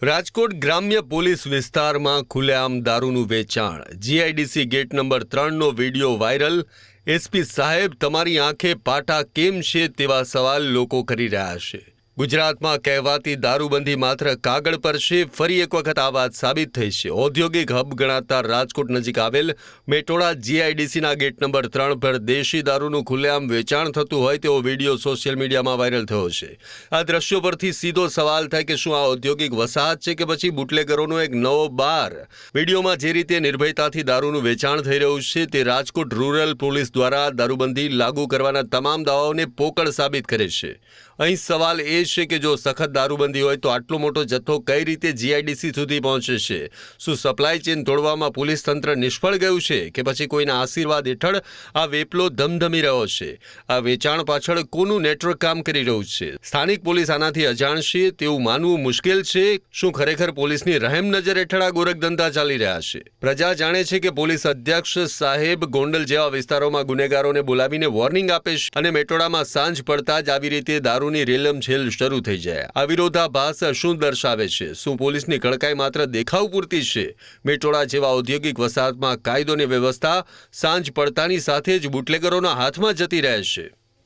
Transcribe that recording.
રાજકોટ ગ્રામ્ય પોલીસ વિસ્તારમાં ખુલ્લેઆમ દારૂનું વેચાણ, જીઆઈડીસી ગેટ નંબર 3નો વિડીયો વાયરલ। એસપી સાહેબ, તમારી આંખે પાટા કેમ છે તેવા સવાલ લોકો કરી રહ્યા છે। ગુજરાતમાં કહેવાતી દારૂબંધી માત્ર કાગળ પર છે। ફરી એક વખત આ વાત સાબિત થઈ છે। ઔદ્યોગિક હબ ગણાતા રાજકોટ નજીક આવેલ મેટોડા જીઆઈડીસીના ગેટ નંબર 3 પર દેશી દારૂનું ખુલ્લેઆમ વેચાણ થતું હોય તેવો વિડીયો સોશિયલ મીડિયામાં વાયરલ થયો છે। આ દ્રશ્યો પરથી સીધો સવાલ થાય કે શું આ ઔદ્યોગિક વસાહત છે કે પછી બુટલેગરોનો એક નવો બાર? વિડીયોમાં જે રીતે નિર્ભયતાથી દારૂનું વેચાણ થઈ રહ્યું છે તે રાજકોટ રૂરલ પોલીસ દ્વારા દારૂબંધી લાગુ કરવાના તમામ દાવાઓને પોકળ સાબિત કરે છે। અહીં સવાલ એ છે કે જો સખત દારૂબંધી હોય તો આટલો મોટો જથ્થો કઈ રીતે જીઆઈડીસી સુધી પહોંચે છે? શું સપ્લાય ચેન તોડવામાં પોલીસ તંત્ર નિષ્ફળ ગયું છે કે પછી કોઈના આશીર્વાદ હેઠળ આ વેપલો ધમધમી રહ્યો છે? આ વેચાણ પાછળ કોનું નેટવર્ક કામ કરી રહ્યું છે? સ્થાનિક પોલીસ આનાથી અજાણ છે તેવું માનવું મુશ્કેલ છે। શું ખરેખર પોલીસની રહેમ નજર હેઠળ આ ગોરખધંધા ચાલી રહ્યા છે? પ્રજા જાણે છે કે પોલીસ અધ્યક્ષ સાહેબ ગોંડલ જેવા વિસ્તારોમાં ગુનેગારોને બોલાવીને વોર્નિંગ આપે છે અને મેટોડામાં સાંજ પડતા જ આવી રીતે દારૂની રેલમછેલ શરૂ થઈ જાય। આ વિરોધાભાસ શું દર્શાવે છે? શું પોલીસની કડકાઈ માત્ર દેખાવ પૂરતી છે? મેટોડા જેવા ઔદ્યોગિક વસાહતમાં કાયદો અને વ્યવસ્થા સાંજ પડતાની સાથે જ બુટલેગરોના હાથમાં જતી રહે છે।